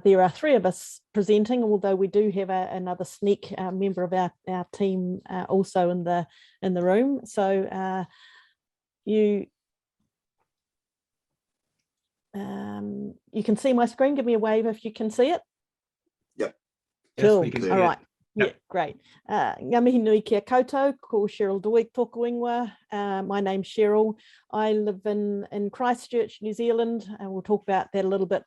there are three of us presenting, although we do have another sneak member of our team also in the room. So you can see my screen. Give me a wave if you can see it. Yep. Cool. Yes, all right. Yep. Yeah, great. Ngā mihi nui kia koutou, ko Cheryl Doig tōku ingoa. My name's Cheryl. I live in Christchurch, New Zealand, and we'll talk about that a little bit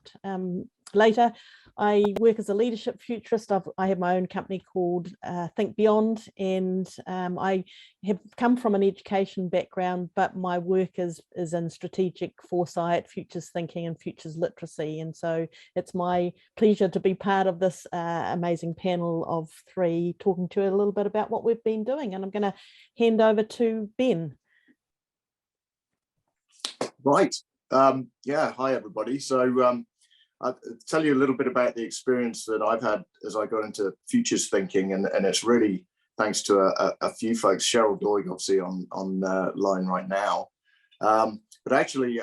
later. I work as a leadership futurist. I have my own company called Think Beyond, and I have come from an education background, but my work is in strategic foresight, futures thinking, and futures literacy. And so it's my pleasure to be part of this amazing panel of three, talking to you a little bit about what we've been doing. And I'm going to hand over to Ben. Right. Yeah. Hi, everybody. So I'll tell you a little bit about the experience that I've had as I got into futures thinking, and it's really thanks to a few folks. Cheryl Doig, obviously, on line right now. But actually,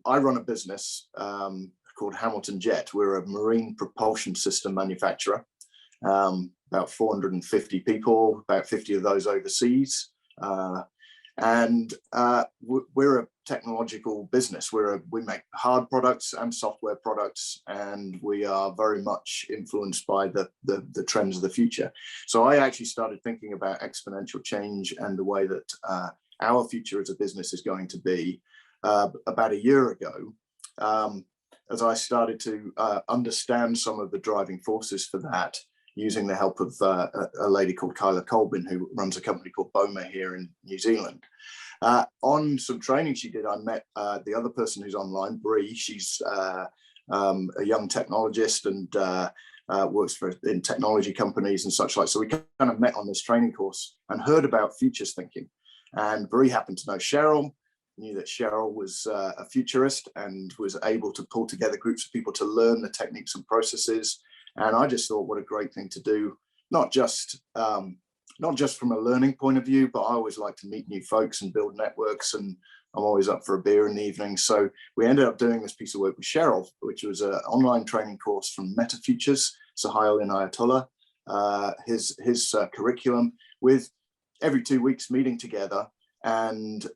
I run a business called Hamilton Jet. We're a marine propulsion system manufacturer. About 450 people, about 50 of those overseas. And we're a technological business. We make hard products and software products, and we are very much influenced by the trends of the future. So I actually started thinking about exponential change and the way that our future as a business is going to be about a year ago, as I started to understand some of the driving forces for that, using the help of a lady called Kyla Colbin, who runs a company called Beaumont here in New Zealand. On some training she did, I met the other person who's online, Bree. She's a young technologist and works in technology companies and such like. So we kind of met on this training course and heard about futures thinking. And Bree happened to know Cheryl, knew that Cheryl was a futurist and was able to pull together groups of people to learn the techniques and processes. And I just thought, what a great thing to do, not just from a learning point of view, but I always like to meet new folks and build networks, and I'm always up for a beer in the evening. So we ended up doing this piece of work with Cheryl, which was an online training course from Meta Futures, Sahil Inayatollah, his curriculum, with every 2 weeks meeting together and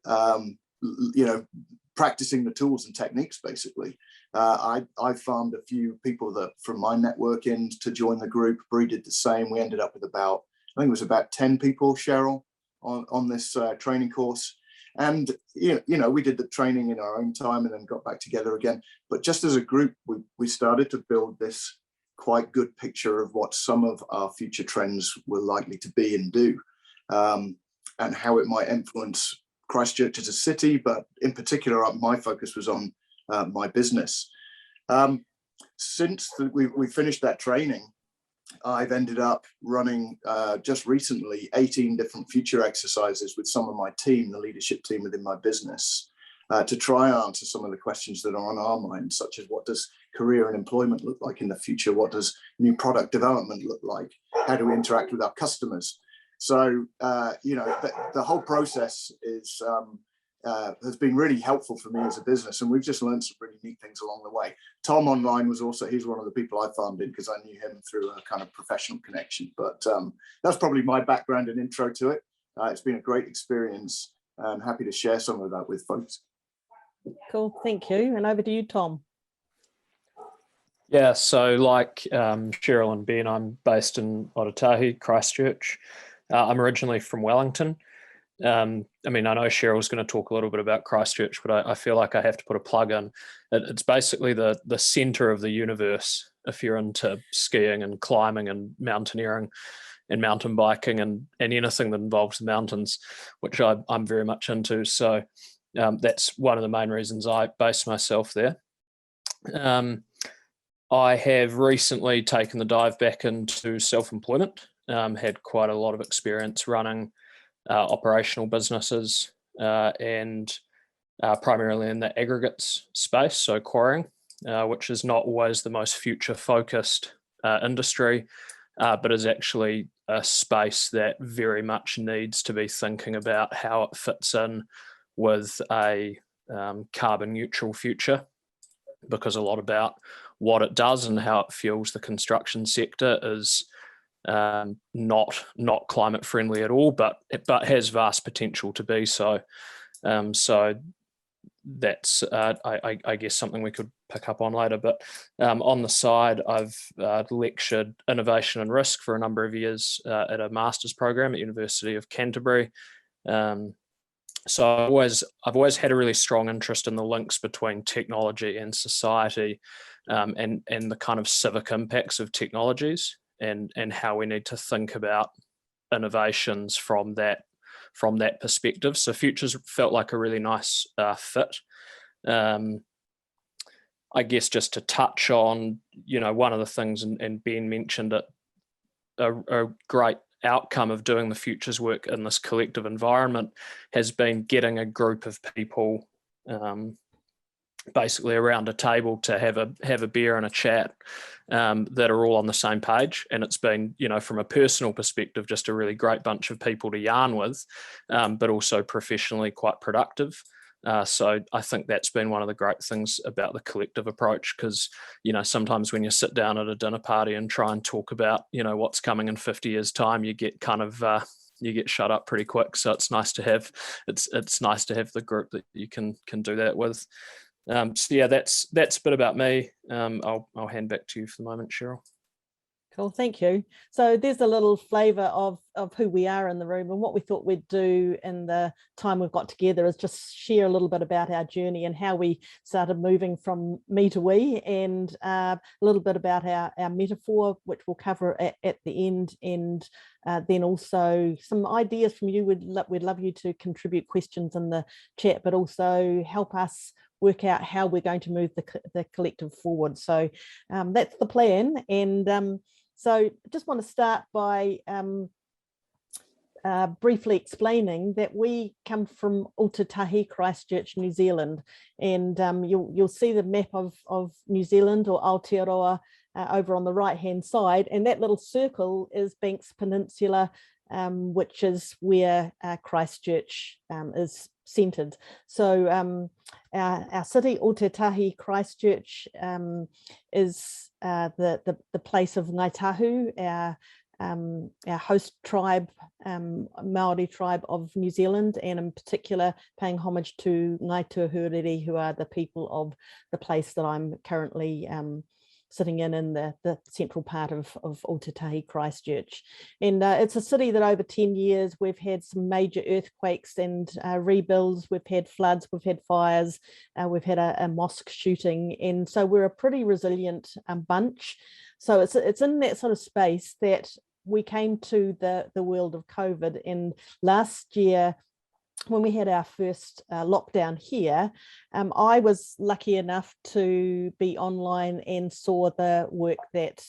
practicing the tools and techniques, basically. I found a few people that from my network in to join the group. Bree did the same. We ended up with I think it was about 10 people, Cheryl, on this training course. And, we did the training in our own time and then got back together again. But just as a group, we started to build this quite good picture of what some of our future trends were likely to be and do, and how it might influence Christchurch as a city, but in particular, my focus was on my business. Since we finished that training, I've ended up running just recently 18 different future exercises with some of my team, the leadership team within my business, to try and answer some of the questions that are on our minds, such as what does career and employment look like in the future? What does new product development look like? How do we interact with our customers? So, the whole process has been really helpful for me as a business, and we've just learned some really neat things along the way. Tom online was also, he's one of the people I found in because I knew him through a kind of professional connection. But that's probably my background and intro to it. It's been a great experience. I'm happy to share some of that with folks. Cool, thank you. And over to you, Tom. Yeah, so like Cheryl and Ben, I'm based in Ultitahi, Christchurch. I'm originally from Wellington. I know Cheryl's going to talk a little bit about Christchurch, but I feel like I have to put a plug in. It's basically the center of the universe if you're into skiing and climbing and mountaineering and mountain biking and anything that involves the mountains, which I'm very much into. So that's one of the main reasons I base myself there. I have recently taken the dive back into self-employment, had quite a lot of experience running operational businesses and primarily in the aggregates space, so quarrying, which is not always the most future-focused industry, but is actually a space that very much needs to be thinking about how it fits in with a carbon neutral future, because a lot about what it does and how it fuels the construction sector is not climate friendly at all, but has vast potential to be so. So that's I guess something we could pick up on later. But on the side, I've lectured innovation and risk for a number of years at a master's program at University of Canterbury. So I've always had a really strong interest in the links between technology and society, and the kind of civic impacts of technologies, and how we need to think about innovations from that perspective. So Futures felt like a really nice fit. I guess just to touch on, one of the things, and Ben mentioned it, a great outcome of doing the Futures work in this collective environment has been getting a group of people basically around a table to have a beer and a chat that are all on the same page. And it's been, from a personal perspective, just a really great bunch of people to yarn with, but also professionally quite productive. So I think that's been one of the great things about the collective approach, because, sometimes when you sit down at a dinner party and try and talk about, what's coming in 50 years' time, you get kind of you get shut up pretty quick. So it's nice to have the group that you can do that with. So yeah, that's a bit about me. I'll hand back to you for the moment, Cheryl. Cool, thank you. So there's a little flavour of who we are in the room, and what we thought we'd do in the time we've got together is just share a little bit about our journey and how we started moving from me to we, and a little bit about our metaphor, which we'll cover at the end, and then also some ideas from you. We'd love you to contribute questions in the chat, but also help us work out how we're going to move the collective forward. So that's the plan. And so just want to start by briefly explaining that we come from Ultitahi, Christchurch, New Zealand. And you'll see the map of New Zealand, or Aotearoa, over on the right hand side. And that little circle is Banks Peninsula, which is where Christchurch is centred. So our city, Ultitahi, Christchurch, is the place of Ngāi Tahu, our host tribe, Maori tribe of New Zealand, and in particular paying homage to Ngāi Tuahuriri, who are the people of the place that I'm currently sitting in the central part of Ultitahi, Christchurch. And it's a city that over 10 years we've had some major earthquakes and rebuilds, we've had floods, we've had fires, we've had a mosque shooting, and so we're a pretty resilient bunch. So it's in that sort of space that we came to the world of COVID. And last year, when we had our first lockdown here, I was lucky enough to be online and saw the work that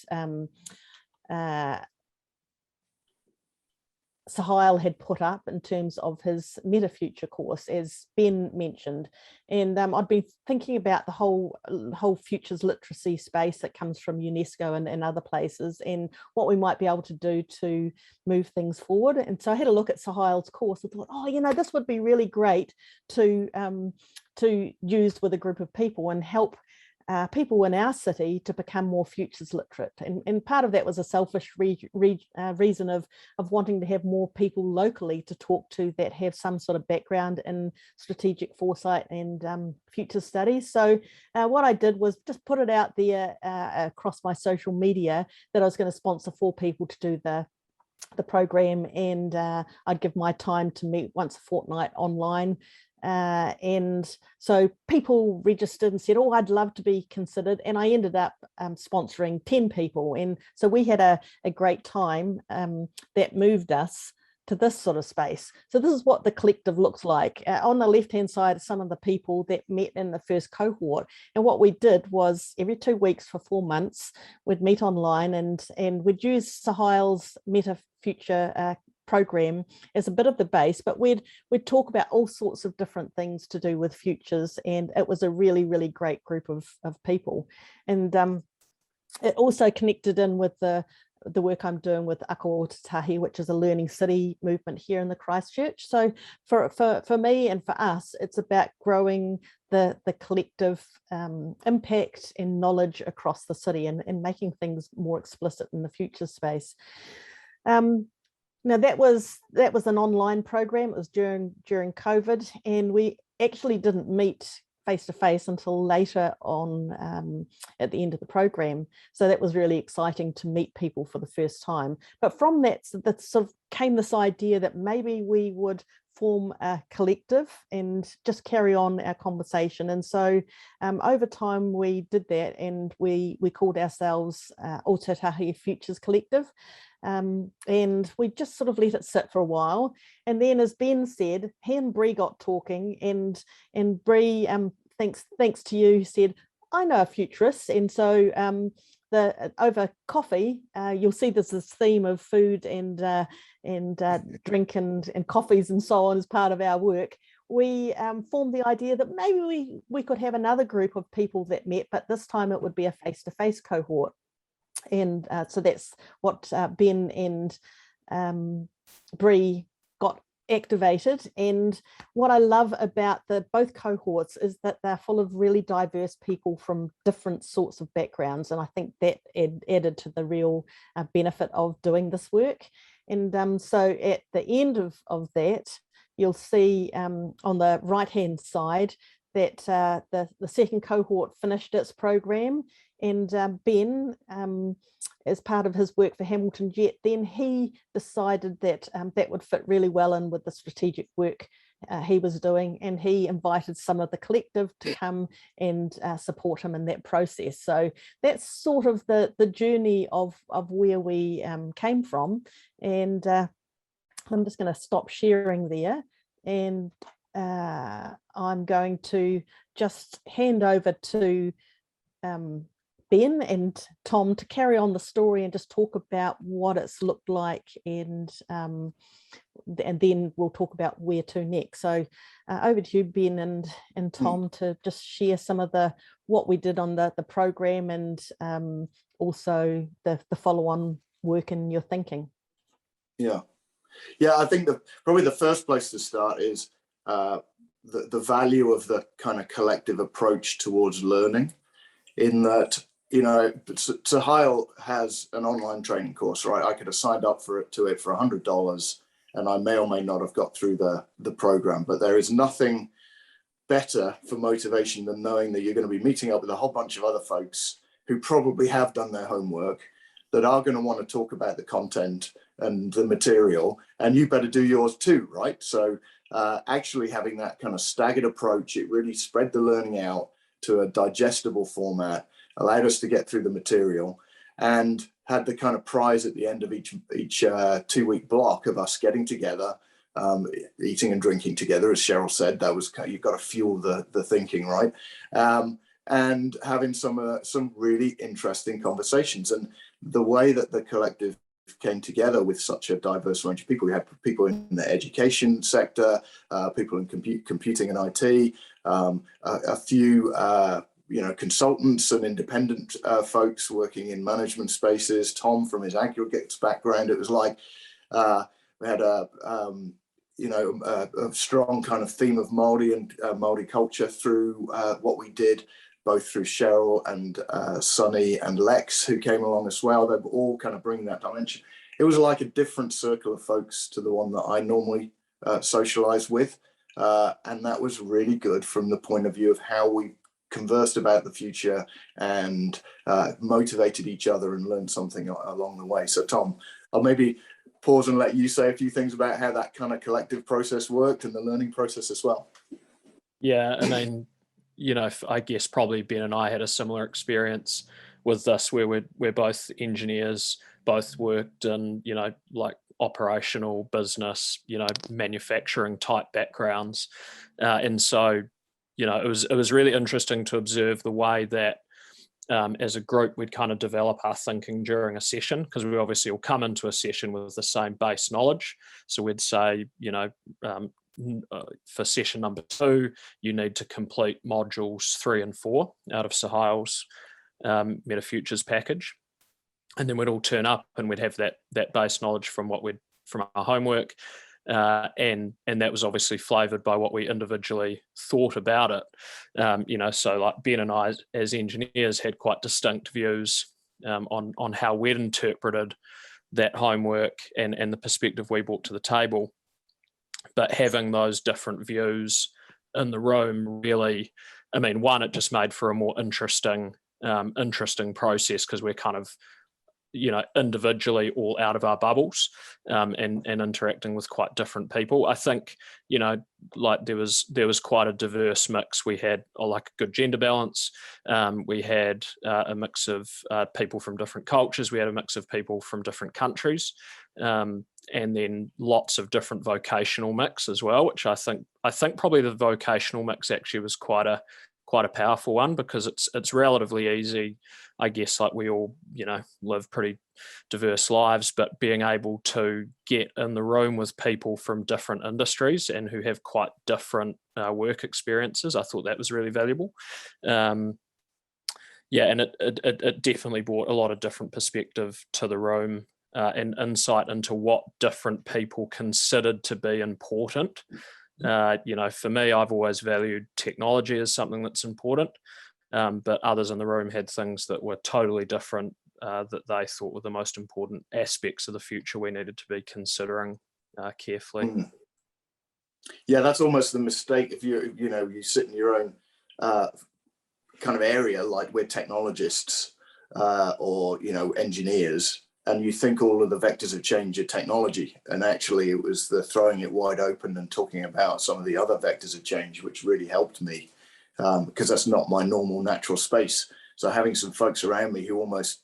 Sahil had put up in terms of his Meta Future course, as Ben mentioned. And I'd been thinking about the whole futures literacy space that comes from UNESCO and other places, and what we might be able to do to move things forward. And so I had a look at Sahil's course and thought, this would be really great to use with a group of people and help people in our city to become more futures literate. And part of that was a selfish reason of wanting to have more people locally to talk to that have some sort of background in strategic foresight and future studies. So what I did was just put it out there across my social media that I was going to sponsor 4 people to do the program, and I'd give my time to meet once a fortnight online. And so people registered and said, I'd love to be considered, and I ended up sponsoring 10 people. And so we had a great time that moved us to this sort of space. So this is what the collective looks like. On the left hand side are some of the people that met in the first cohort, and what we did was every 2 weeks for 4 months we'd meet online, and we'd use Sahil's Meta Future program as a bit of the base, but we'd talk about all sorts of different things to do with futures, and it was a really, really great group of people. And it also connected in with the the work I'm doing with Ultitahi, which is a learning city movement here in the Christchurch. So for me and for us, it's about growing the collective impact and knowledge across the city, and making things more explicit in the future space. Now that was an online program. It was during COVID, and we actually didn't meet face to face until later on at the end of the program. So that was really exciting to meet people for the first time. But from that sort of came this idea that maybe we would form a collective and just carry on our conversation. And so over time we did that, and we called ourselves Ultitahi Futures Collective. And we just sort of let it sit for a while. And then, as Ben said, he and Bree got talking, and Bree, thanks to you, said, I know a futurist. And so over coffee, you'll see there's this theme of food and drink and coffees and so on as part of our work. We formed the idea that maybe we could have another group of people that met, but this time it would be a face-to-face cohort. And so that's what Ben and Bree got activated. And what I love about both cohorts is that they're full of really diverse people from different sorts of backgrounds, and I think that added to the real benefit of doing this work. And so at the end of that, you'll see on the right hand side that the second cohort finished its program, and Ben, as part of his work for Hamilton Jet, then he decided that that would fit really well in with the strategic work he was doing, and he invited some of the collective to come and support him in that process. So that's sort of the journey of where we came from. And I'm just going to stop sharing there, and I'm going to just hand over to Ben and Tom to carry on the story and just talk about what it's looked like, and then we'll talk about where to next. So over to you, Ben and Tom, to just share some of what we did on the program, and also the follow-on work in your thinking. Yeah, I think probably the first place to start is the value of the kind of collective approach towards learning, in that, you know, Sahil has an online training course, right? I could have signed up for it for $100, and I may or may not have got through the program. But there is nothing better for motivation than knowing that you're going to be meeting up with a whole bunch of other folks who probably have done their homework, that are going to want to talk about the content and the material, and you better do yours too, right? So actually having that kind of staggered approach, it really spread the learning out to a digestible format, allowed us to get through the material, and had the kind of prize at the end of each 2-week block of us getting together, eating and drinking together. As Cheryl said, that was, you've got to fuel the thinking, right? And having some really interesting conversations. And the way that the collective came together with such a diverse range of people. We had people in the education sector, people in computing and IT, a few consultants and independent folks working in management spaces. Tom, from his aggregates background, it was like we had a strong kind of theme of Maori and Maori culture through what we did, both through Cheryl and Sunny and Lex, who came along as well. They were all kind of bringing that dimension. It was like a different circle of folks to the one that I normally socialize with. And that was really good from the point of view of how we conversed about the future and motivated each other and learned something along the way. So Tom, I'll maybe pause and let you say a few things about how that kind of collective process worked and the learning process as well. Yeah, I mean, I guess probably Ben and I had a similar experience with this, where we're both engineers, both worked in, like operational business, manufacturing type backgrounds. And so, it was really interesting to observe the way that as a group, we'd kind of develop our thinking during a session, because we obviously will come into a session with the same base knowledge. So we'd say, for session number 2, you need to complete modules 3 and 4 out of Sahil's Meta Futures package. and then we'd all turn up and we'd have that base knowledge from our homework. And that was obviously flavored by what we individually thought about it. So like Ben and I as engineers had quite distinct views on how we'd interpreted that homework and the perspective we brought to the table. But having those different views in the room really, one, it just made for a more interesting process, because we're kind of, individually all out of our bubbles, and interacting with quite different people. I think, like there was quite a diverse mix. We had like a good gender balance. We had a mix of people from different cultures. We had a mix of people from different countries, and then lots of different vocational mix as well, which I think probably the vocational mix actually was quite a powerful one, because it's relatively easy, I guess, like we all, live pretty diverse lives, but being able to get in the room with people from different industries and who have quite different work experiences, I thought that was really valuable. And it definitely brought a lot of different perspective to the room, and insight into what different people considered to be important. For me, I've always valued technology as something that's important, but others in the room had things that were totally different, that they thought were the most important aspects of the future we needed to be considering carefully. Yeah, that's almost the mistake if you sit in your own kind of area, like we're technologists or engineers, and you think all of the vectors of change are technology, and actually it was the throwing it wide open and talking about some of the other vectors of change which really helped me, because that's not my normal natural space. So having some folks around me who almost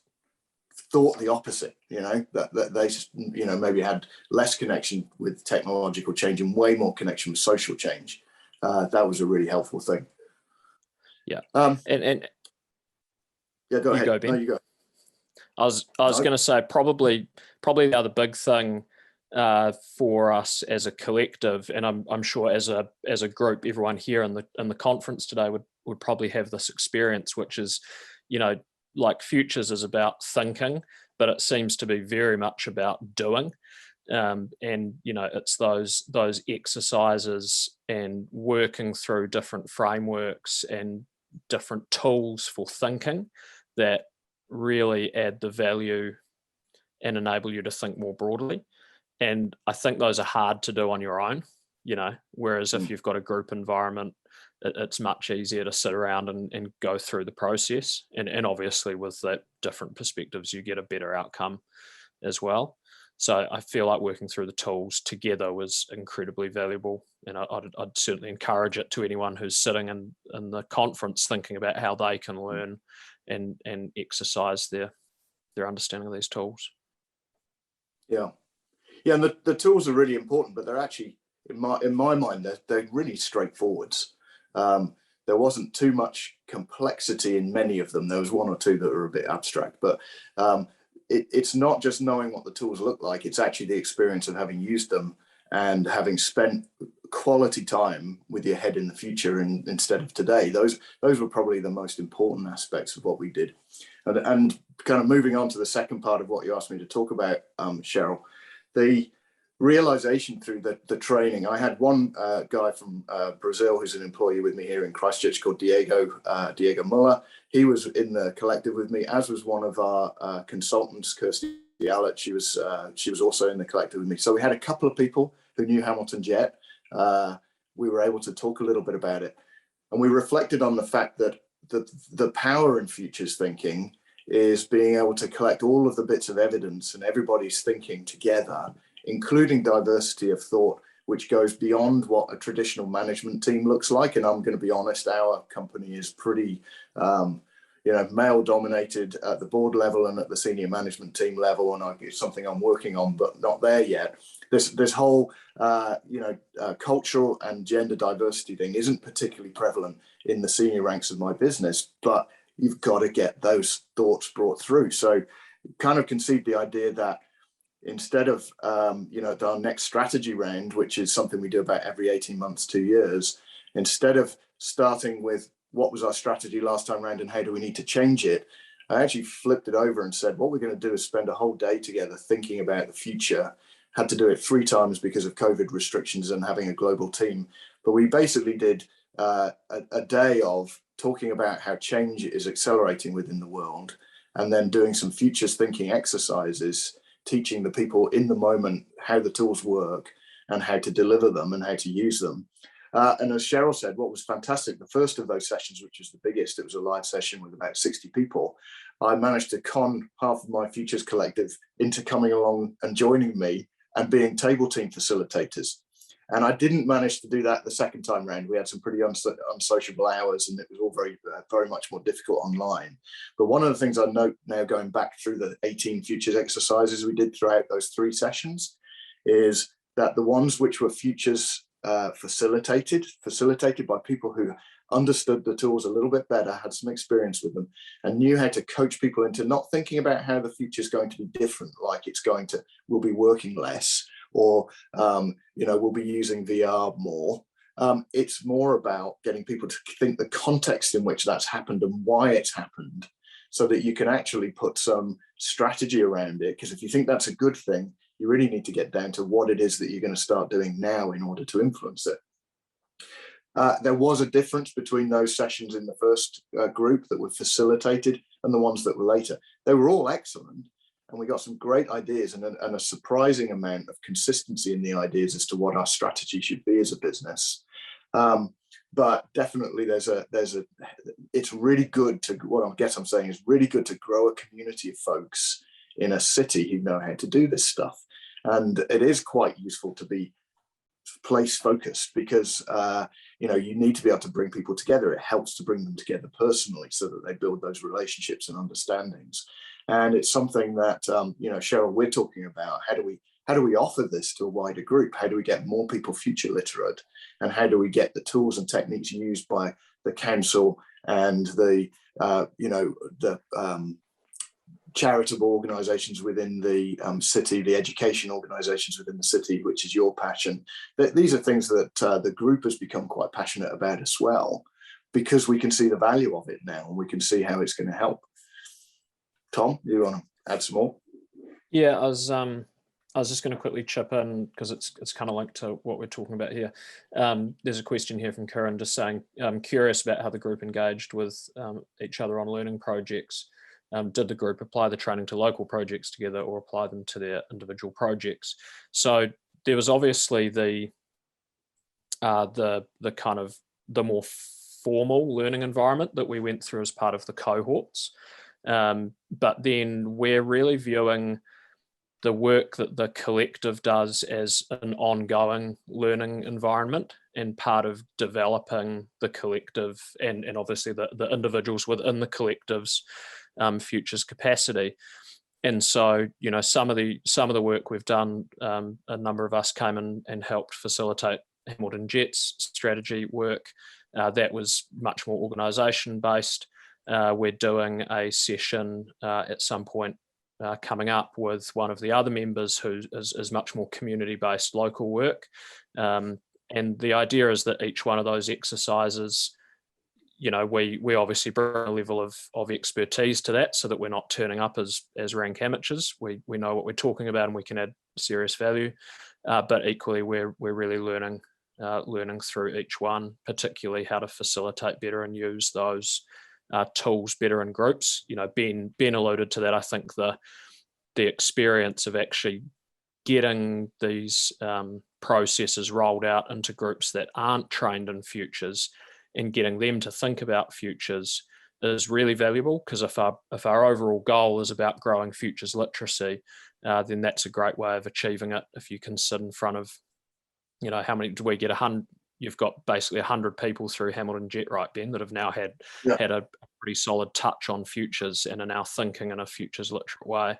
thought the opposite, that they maybe had less connection with technological change and way more connection with social change, that was a really helpful thing. Yeah. Yeah, go ahead. Ben. No, you go. I was going to say probably the other big thing for us as a collective, and I'm sure as a group, everyone here in the conference today would probably have this experience, which is, like Futures is about thinking, but it seems to be very much about doing. And it's those exercises and working through different frameworks and different tools for thinking that really add the value and enable you to think more broadly. And I think those are hard to do on your own, whereas if you've got a group environment, it's much easier to sit around and go through the process. And obviously with that different perspectives, you get a better outcome as well. So I feel like working through the tools together was incredibly valuable. And I'd certainly encourage it to anyone who's sitting in the conference thinking about how they can learn and exercise their understanding of these tools. Yeah, and the tools are really important, but they're actually, in my mind, they're really straightforward. There wasn't too much complexity in many of them. There was one or two that were a bit abstract, but it's not just knowing what the tools look like. It's actually the experience of having used them and having spent quality time with your head in the future instead of today. Those were probably the most important aspects of what we did. And kind of moving on to the second part of what you asked me to talk about, Cheryl, the realization through the training. I had one guy from Brazil who's an employee with me here in Christchurch called Diego Muller. He was in the collective with me, as was one of our consultants, Kirsty Allett. She was also in the collective with me. So we had a couple of people who knew Hamilton Jet. We were able to talk a little bit about it, and we reflected on the fact that the power in futures thinking is being able to collect all of the bits of evidence and everybody's thinking together, including diversity of thought, which goes beyond what a traditional management team looks like. And I'm going to be honest, our company is pretty male dominated at the board level and at the senior management team level, and it's something I'm working on, but not there yet. This whole cultural and gender diversity thing isn't particularly prevalent in the senior ranks of my business, but you've got to get those thoughts brought through. So kind of conceived the idea that instead of our next strategy round, which is something we do about every 18 months, 2 years, instead of starting with what was our strategy last time round and how do we need to change it, I actually flipped it over and said, what we're going to do is spend a whole day together thinking about the future. Had to do it 3 times because of COVID restrictions and having a global team. But we basically did a day of talking about how change is accelerating within the world, and then doing some futures thinking exercises, teaching the people in the moment how the tools work and how to deliver them and how to use them. And as Cheryl said, what was fantastic, the first of those sessions, which was the biggest, it was a live session with about 60 people. I managed to con half of my Futures Collective into coming along and joining me and being table team facilitators. And I didn't manage to do that the second time round. We had some pretty unsociable hours, and it was all very much more difficult online. But one of the things I note now, going back through the 18 futures exercises we did throughout those 3 sessions, is that the ones which were futures facilitated by people who understood the tools a little bit better, had some experience with them, and knew how to coach people into not thinking about how the future is going to be different, like we'll be working less, or we'll be using VR more. It's more about getting people to think the context in which that's happened and why it's happened, so that you can actually put some strategy around it. Because if you think that's a good thing, you really need to get down to what it is that you're going to start doing now in order to influence it. There was a difference between those sessions in the first group that were facilitated and the ones that were later. They were all excellent, and we got some great ideas and a surprising amount of consistency in the ideas as to what our strategy should be as a business. But definitely it's really good to, what I guess I'm saying is really good to grow a community of folks in a city who know how to do this stuff. And it is quite useful to be place focused, because you need to be able to bring people together. It helps to bring them together personally so that they build those relationships and understandings. And it's something that Cheryl, we're talking about. How do we offer this to a wider group? How do we get more people future literate? And how do we get the tools and techniques used by the council and the charitable organizations within the city, the education organizations within the city, which is your passion? These are things that the group has become quite passionate about as well, because we can see the value of it now and we can see how it's going to help. Tom, you want to add some more? Yeah, I was just going to quickly chip in, because it's kind of linked to what we're talking about here. There's a question here from Karen just saying, I'm curious about how the group engaged with each other on learning projects. Did the group apply the training to local projects together or apply them to their individual projects? So there was obviously the kind of the more formal learning environment that we went through as part of the cohorts. But then we're really viewing the work that the collective does as an ongoing learning environment, and part of developing the collective and obviously the individuals within the collective's futures capacity. And so, some of the work we've done, a number of us came in and helped facilitate Hamilton Jet's strategy work. That was much more organisation based. We're doing a session at some point coming up with one of the other members who is much more community-based local work. And the idea is that each one of those exercises, we obviously bring a level of expertise to that, so that we're not turning up as rank amateurs. We know what we're talking about and we can add serious value. But equally, we're really learning through each one, particularly how to facilitate better and use those tools better in groups. Ben alluded to that. I think the experience of actually getting these processes rolled out into groups that aren't trained in futures and getting them to think about futures is really valuable, because if our overall goal is about growing futures literacy, then that's a great way of achieving it. If you can sit in front of, how many do we get? 100. You've got basically 100 people through Hamilton Jet, right, Ben, that have now had a pretty solid touch on futures and are now thinking in a futures literate way.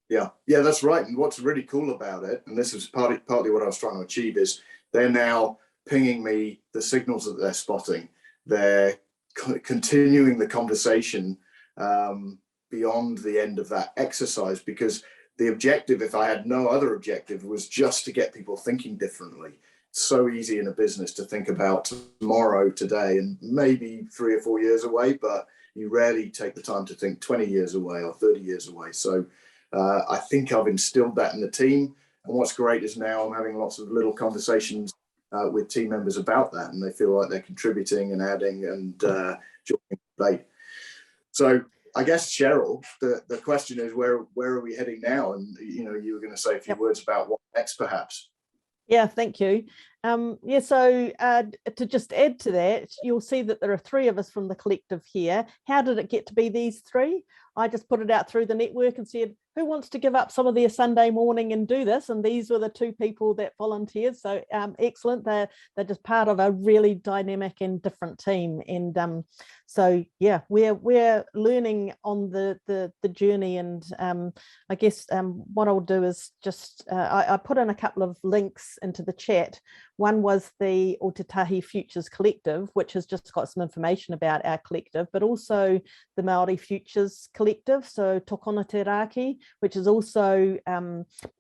Yeah, that's right. And what's really cool about it, and this is partly what I was trying to achieve, is they're now pinging me the signals that they're spotting. They're continuing the conversation beyond the end of that exercise, because the objective, if I had no other objective, was just to get people thinking differently. so easy in a business to think about tomorrow, today, and maybe 3 or 4 years away, but you rarely take the time to think 20 years away or 30 years away. So I think I've instilled that in the team. And what's great is now I'm having lots of little conversations with team members about that, and they feel like they're contributing and adding and joining the debate. So I guess, Cheryl, the question is, where are we heading now? And you were going to say a few words about what next, perhaps. Yeah, thank you. So to just add to that, you'll see that there are 3 of us from the collective here. How did it get to be these 3? I just put it out through the network and said, who wants to give up some of their Sunday morning and do this? And these were the 2 people that volunteered. So excellent. They're just part of a really dynamic and different team. And so yeah, we're learning on the journey. And I guess what I'll do is just I put in a couple of links into the chat. One was the Ultitahi Futures Collective, which has just got some information about our collective, but also the Maori Futures Collective, so Tokona Te Raki, which is also,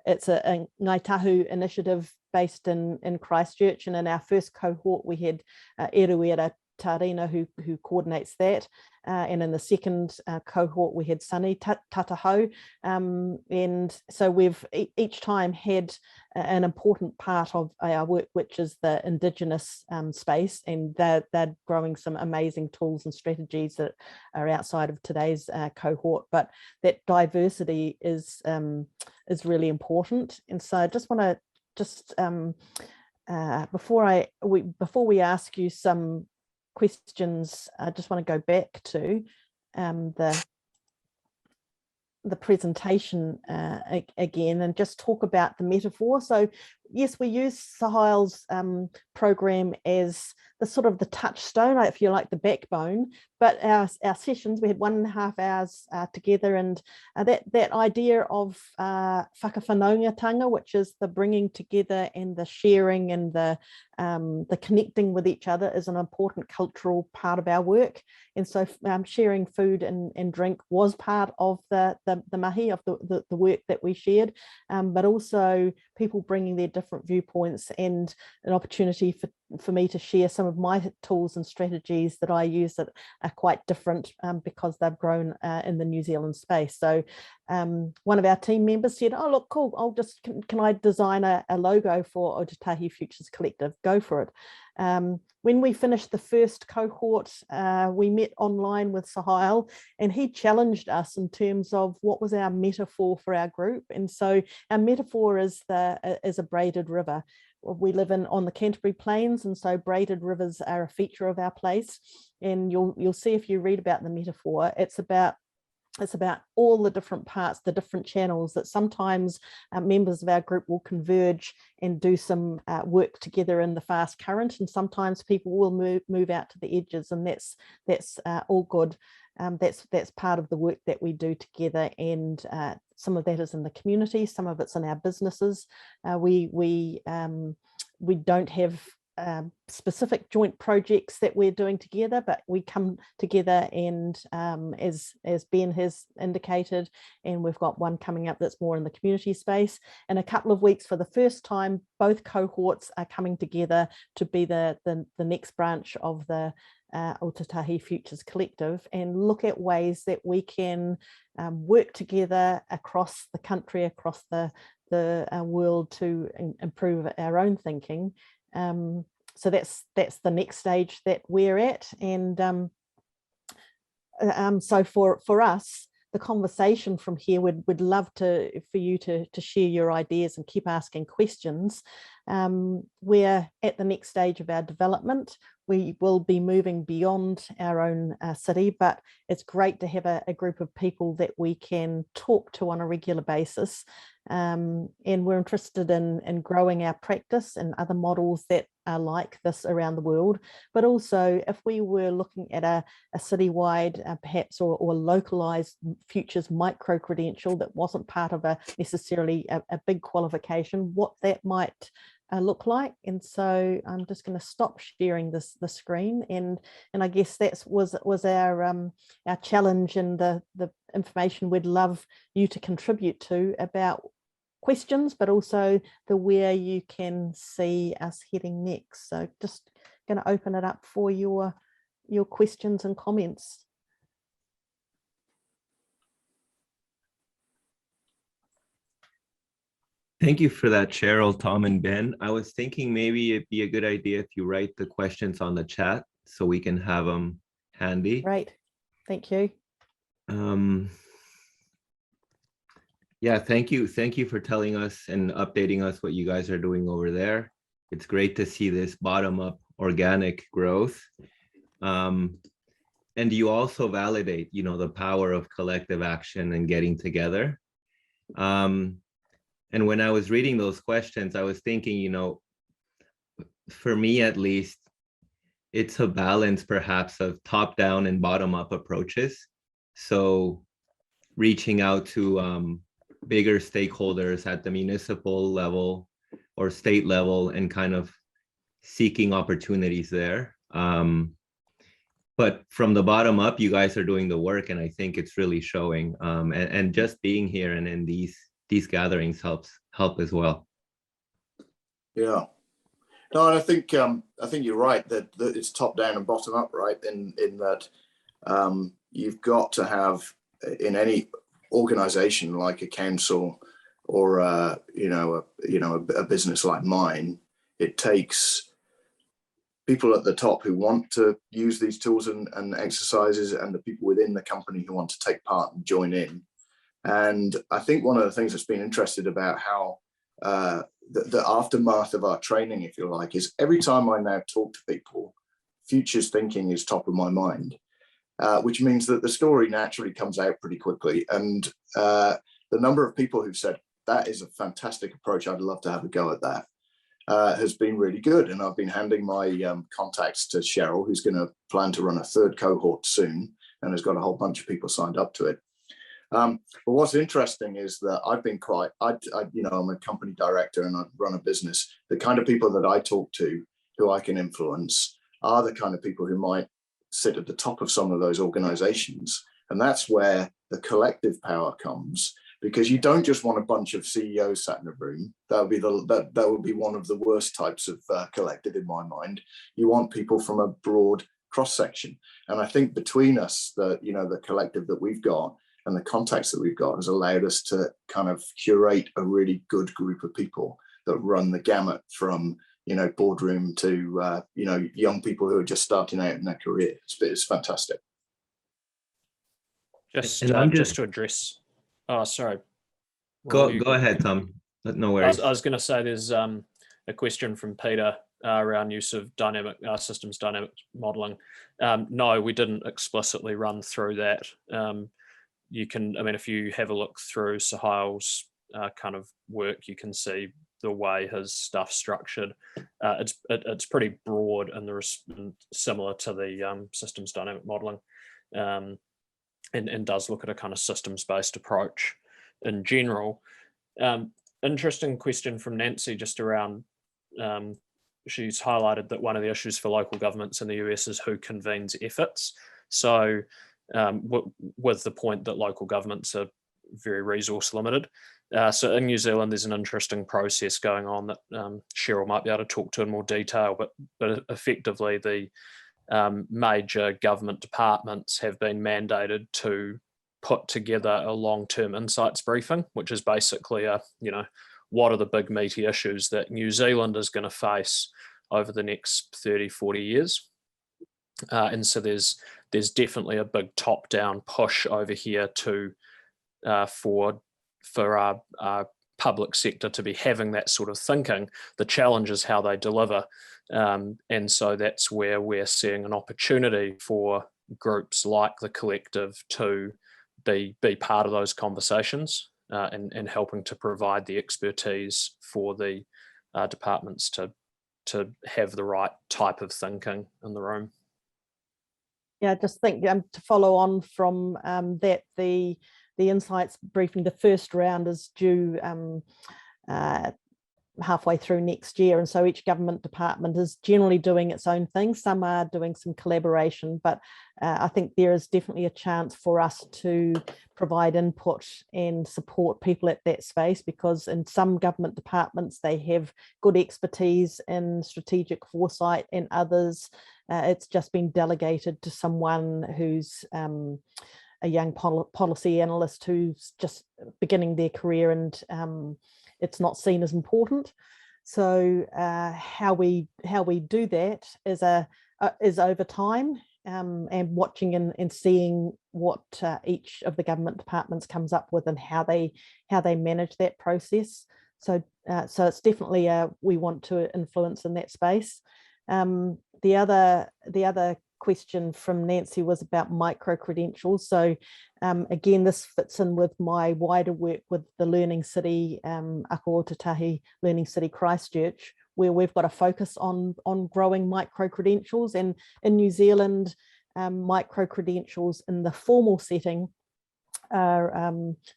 it's a Ngai Tahu initiative based in Christchurch. And in our first cohort, we had Eruera Tarina, who coordinates that. And in the second cohort, we had Sunny Tataho. And so we've each time had an important part of our work, which is the Indigenous space. And they're growing some amazing tools and strategies that are outside of today's cohort. But that diversity is really important. And so I just want to before we ask you some questions, I just want to go back to the presentation again and just talk about the metaphor. So yes, we use Sahail's program as the sort of the touchstone, if you like, the backbone, but our sessions, we had 1.5 hours together, and that idea of whakawhanaungatanga, which is the bringing together and the sharing and the connecting with each other, is an important cultural part of our work. And so sharing food and drink was part of the mahi of the work that we shared, but also people bringing their different viewpoints and an opportunity for me to share some of my tools and strategies that I use that are quite different because they've grown in the New Zealand space. So one of our team members said, oh, look, cool, can I design a logo for Ultitahi Futures Collective? Go for it. When we finished the first cohort, we met online with Sahail, and he challenged us in terms of what was our metaphor for our group. And so our metaphor is a braided river. We live on the Canterbury Plains, and so braided rivers are a feature of our place. And you'll see if you read about the metaphor, it's about all the different parts, the different channels that sometimes members of our group will converge and do some work together in the fast current, and sometimes people will move out to the edges, and that's all good. That's part of the work that we do together, and some of that is in the community, some of it's in our businesses. We don't have specific joint projects that we're doing together, but we come together, and as Ben has indicated, and we've got one coming up that's more in the community space. In a couple of weeks, for the first time, both cohorts are coming together to be the next branch of the Ultitahi Futures Collective, and look at ways that we can work together across the country, across the world, to improve our own thinking. So that's the next stage that we're at. And so for us, the conversation from here, would love for you to share your ideas and keep asking questions. We're at the next stage of our development. We will be moving beyond our own city, but it's great to have a group of people that we can talk to on a regular basis. And we're interested in growing our practice and other models that are like this around the world. But also, if we were looking at a citywide, perhaps, or localized futures micro-credential that wasn't part of necessarily a big qualification, what that might look like. And so I'm just going to stop sharing the screen, and I guess that was our challenge, and the information we'd love you to contribute to about questions, but also the where you can see us heading next. So just going to open it up for your questions and comments. Thank you for that, Cheryl, Tom, and Ben. I was thinking maybe it'd be a good idea if you write the questions on the chat so we can have them handy. Great, thank you. Yeah, thank you. Thank you for telling us and updating us what you guys are doing over there. It's great to see this bottom-up organic growth. And you also validate, the power of collective action and getting together. And when I was reading those questions, I was thinking, for me at least, it's a balance perhaps of top-down and bottom-up approaches. So reaching out to bigger stakeholders at the municipal level or state level and kind of seeking opportunities there. But from the bottom up, you guys are doing the work, and I think it's really showing. And just being here and in these gatherings help as well. Yeah. No, and I think you're right that it's top down and bottom up, right? In that you've got to have, in any organization like a council or a business like mine, it takes people at the top who want to use these tools and exercises, and the people within the company who want to take part and join in. And I think one of the things that's been interested about how the aftermath of our training, if you like, is every time I now talk to people, futures thinking is top of my mind, which means that the story naturally comes out pretty quickly. And the number of people who've said, that is a fantastic approach, I'd love to have a go at that, has been really good. And I've been handing my contacts to Cheryl, who's going to plan to run a third cohort soon and has got a whole bunch of people signed up to it. But what's interesting is that I've been I'm a company director and I run a business. The kind of people that I talk to who I can influence are the kind of people who might sit at the top of some of those organizations. And that's where the collective power comes, because you don't just want a bunch of CEOs sat in a room. That would be one of the worst types of collective in my mind. You want people from a broad cross section. And I think between us, the collective that we've got and the contacts that we've got has allowed us to kind of curate a really good group of people that run the gamut from, boardroom to, young people who are just starting out in their career. It's fantastic. Just to address, sorry. Go ahead, Tom. No worries. I was going to say there's a question from Peter around use of systems dynamic modeling. No, we didn't explicitly run through that. You can, if you have a look through Sahil's kind of work, you can see the way his stuff's structured. It's pretty broad and similar to the systems dynamic modeling, and does look at a kind of systems-based approach in general. Interesting question from Nancy just around, she's highlighted that one of the issues for local governments in the US is who convenes efforts. So with the point that local governments are very resource limited. So in New Zealand, there's an interesting process going on that Cheryl might be able to talk to in more detail, but effectively the major government departments have been mandated to put together a long-term insights briefing, which is basically what are the big meaty issues that New Zealand is going to face over the next 30, 40 years. And so there's definitely a big top-down push over here for our public sector to be having that sort of thinking. The challenge is how they deliver. And so that's where we're seeing an opportunity for groups like the collective to be part of those conversations and helping to provide the expertise for the departments to have the right type of thinking in the room. Yeah, I just think to follow on from that, the insights briefing, the first round is due halfway through next year. And so each government department is generally doing its own thing. Some are doing some collaboration, but I think there is definitely a chance for us to provide input and support people at that space, because in some government departments, they have good expertise in strategic foresight, and others, it's just been delegated to someone who's a young policy analyst who's just beginning their career, and it's not seen as important. So how we do that is over time, and watching and seeing what each of the government departments comes up with and how they manage that process. So it's definitely we want to influence in that space. The other question from Nancy was about micro-credentials. So again, this fits in with my wider work with the Learning City, Ultitahi Learning City Christchurch, where we've got a focus on growing micro-credentials. And in New Zealand, micro-credentials in the formal setting are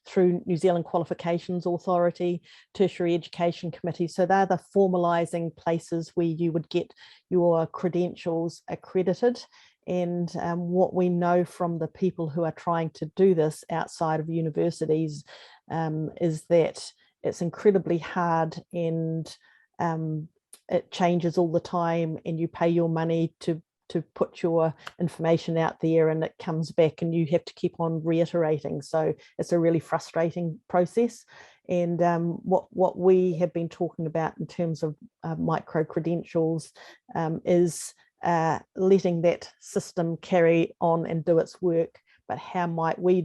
through New Zealand Qualifications Authority, Tertiary Education Committee. So they're the formalising places where you would get your credentials accredited. And what we know from the people who are trying to do this outside of universities is that it's incredibly hard, and it changes all the time, and you pay your money to put your information out there, and it comes back and you have to keep on reiterating. So it's a really frustrating process. And what we have been talking about in terms of micro-credentials is letting that system carry on and do its work, but how might we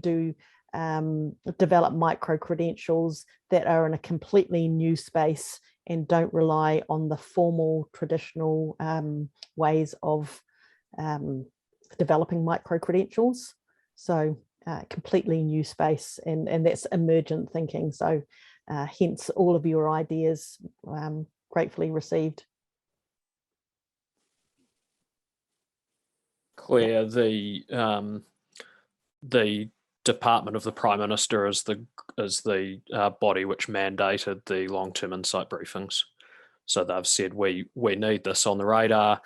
develop micro-credentials that are in a completely new space and don't rely on the formal traditional ways of developing micro-credentials. So completely new space, and that's emergent thinking. So hence all of your ideas, gratefully received. Claire, the Department of the Prime Minister is the body which mandated the long-term insight briefings. So they've said, we need this on the radar.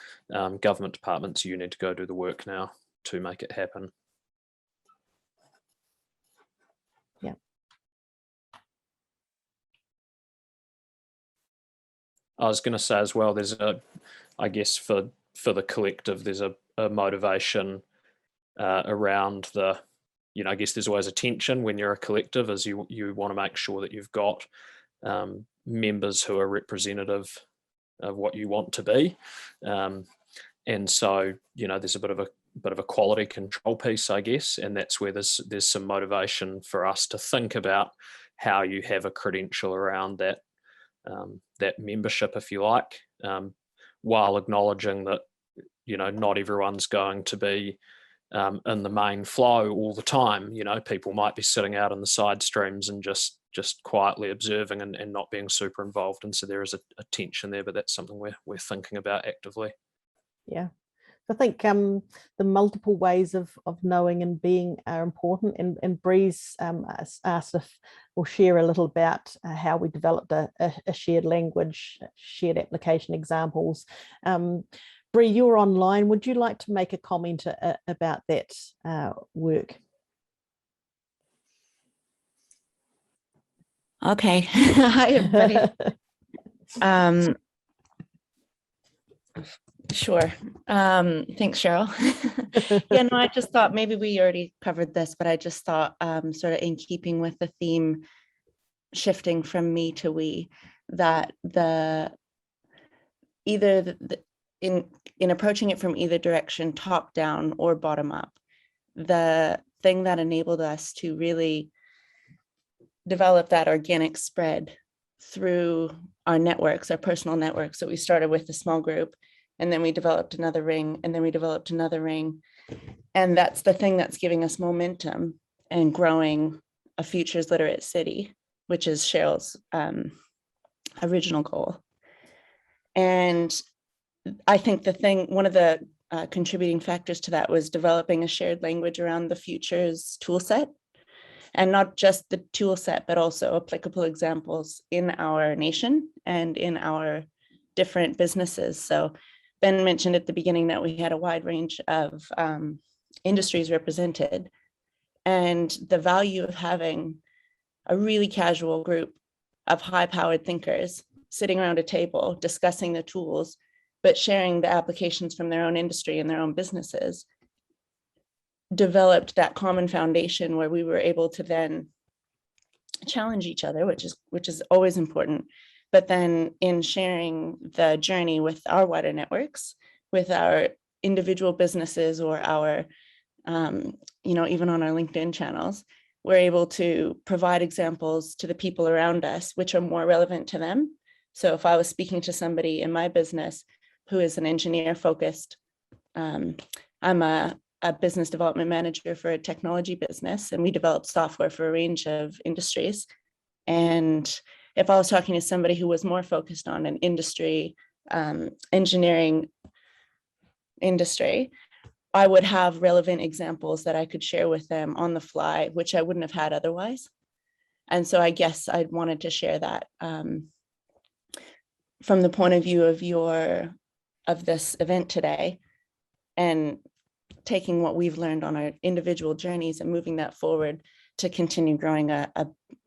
Government departments, you need to go do the work now to make it happen. Yeah. I was going to say as well, there's I guess for the collective, there's a motivation around I guess there's always a tension when you're a collective, as you want to make sure that you've got members who are representative of what you want to be, and so there's a bit of a quality control piece, I guess, and that's where there's some motivation for us to think about how you have a credential around that membership, if you like, while acknowledging that not everyone's going to be in the main flow all the time. People might be sitting out in the side streams and just quietly observing and not being super involved, and so there is a tension there, but that's something we're thinking about actively. Yeah, I think the multiple ways of knowing and being are important, and Bree's asked if we'll share a little about how we developed a shared language, shared application examples. Bree, you're online. Would you like to make a comment about that work? Okay. Hi, everybody. Sure. Thanks, Cheryl. Yeah, no, I just thought maybe we already covered this, but I just thought sort of in keeping with the theme shifting from me to we, that in approaching it from either direction, top down or bottom up, the thing that enabled us to really develop that organic spread through our networks, our personal networks. So we started with a small group, and then we developed another ring, and then we developed another ring. And that's the thing that's giving us momentum and growing a futures literate city, which is Cheryl's original goal. And I think one of the contributing factors to that was developing a shared language around the futures toolset. and not just the tool set, but also applicable examples in our nation and in our different businesses. So Ben mentioned at the beginning that we had a wide range of industries represented, and the value of having a really casual group of high-powered thinkers sitting around a table discussing the tools, but sharing the applications from their own industry and their own businesses, developed that common foundation where we were able to then challenge each other, which is always important. But then in sharing the journey with our wider networks, with our individual businesses or our, even on our LinkedIn channels, we're able to provide examples to the people around us, which are more relevant to them. So if I was speaking to somebody in my business who is an engineer focused, I'm a business development manager for a technology business, and we develop software for a range of industries. And if I was talking to somebody who was more focused on an industry, engineering industry, I would have relevant examples that I could share with them on the fly, which I wouldn't have had otherwise. And so I guess I wanted to share that from the point of view of this event today, and taking what we've learned on our individual journeys and moving that forward to continue growing a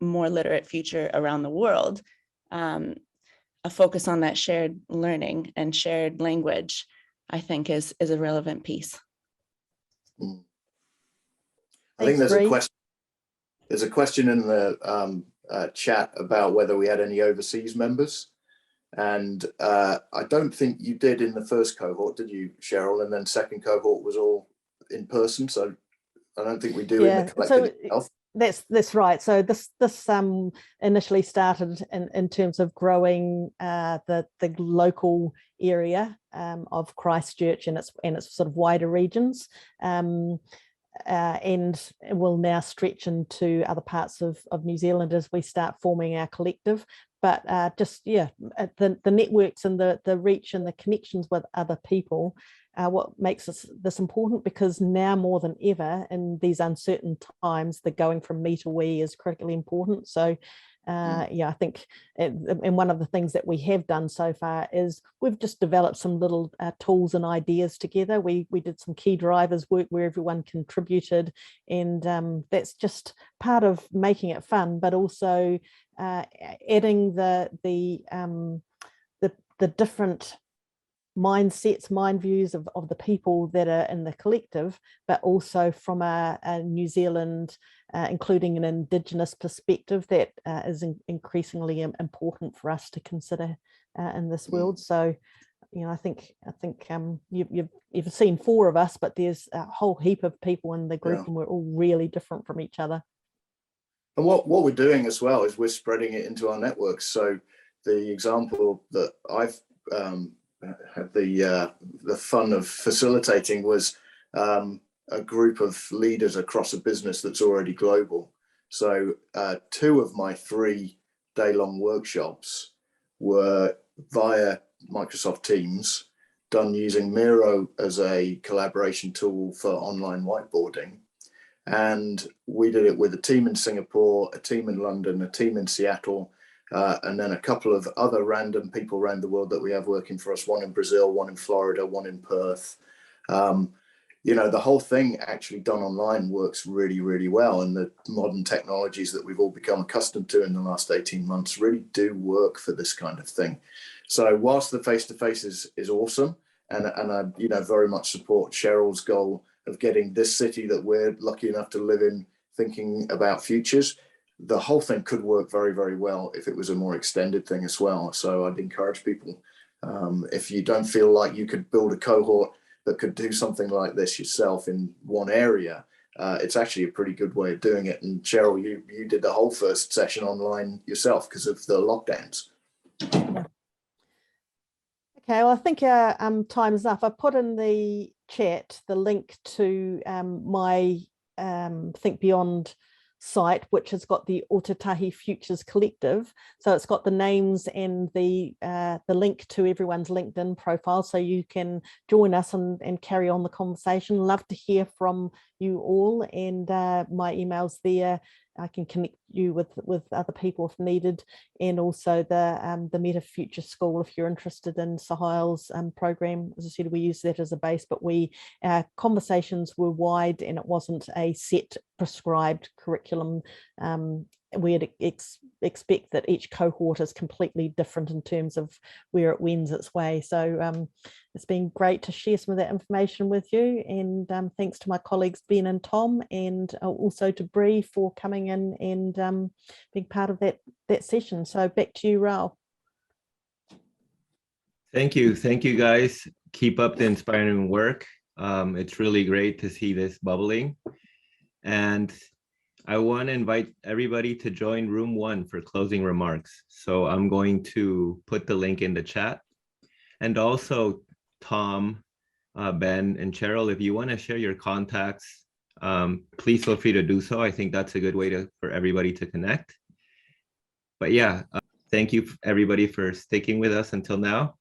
more literate future around the world. A focus on that shared learning and shared language, I think, is a relevant piece. I think there's a question. There's a question in the chat about whether we had any overseas members, and I don't think you did in the first cohort, did you, Cheryl? And then second cohort was all in person, so I don't think we do in the collective itself. That's right. So this initially started in terms of growing the local area of Christchurch and its sort of wider regions, and will now stretch into other parts of New Zealand as we start forming our collective. But the networks and the reach and the connections with other people what makes this important, because now more than ever in these uncertain times, the going from me to we is critically important. So I think, and one of the things that we have done so far is we've just developed some little tools and ideas together. We did some key drivers work where everyone contributed, and that's just part of making it fun, but also adding the different mindsets, mind views of the people that are in the collective, but also from a New Zealand, including an Indigenous perspective that is increasingly important for us to consider in this world. So, I think you've seen 4 of us, but there's a whole heap of people in the group, and we're all really different from each other. And what we're doing as well is we're spreading it into our networks. So the example that I've had the fun of facilitating was a group of leaders across a business that's already global. So 2 of my 3 day-long workshops were via Microsoft Teams, done using Miro as a collaboration tool for online whiteboarding. And we did it with a team in Singapore, a team in London, a team in Seattle, and then a couple of other random people around the world that we have working for us, one in Brazil, one in Florida, one in Perth. The whole thing actually done online works really, really well. And the modern technologies that we've all become accustomed to in the last 18 months really do work for this kind of thing. So whilst the face-to-face is awesome, and I very much support Cheryl's goal of getting this city that we're lucky enough to live in thinking about futures, the whole thing could work very, very well if it was a more extended thing as well. So I'd encourage people, if you don't feel like you could build a cohort that could do something like this yourself in one area, it's actually a pretty good way of doing it. And Cheryl, you did the whole first session online yourself because of the lockdowns. Yeah. Okay, well, I think our time's up. I put in the chat the link to my Think Beyond site, which has got the Ultitahi Futures Collective. So it's got the names and the link to everyone's LinkedIn profile, so you can join us and carry on the conversation. Love to hear from you all, and my email's there. I can connect you with other people if needed, and also the Meta Future School if you're interested in Sahil's program. As I said, we use that as a base, but our conversations were wide, and it wasn't a set prescribed curriculum. We'd expect that each cohort is completely different in terms of where it wends its way. So it's been great to share some of that information with you, and thanks to my colleagues Ben and Tom, and also to Bree for coming in and being part of that session. So back to you, Raul. Thank you guys. Keep up the inspiring work. It's really great to see this bubbling, and I want to invite everybody to join room 1 for closing remarks. So I'm going to put the link in the chat. And also Tom, Ben, and Cheryl, if you want to share your contacts, please feel free to do so. I think that's a good way for everybody to connect. But yeah, thank you everybody for sticking with us until now.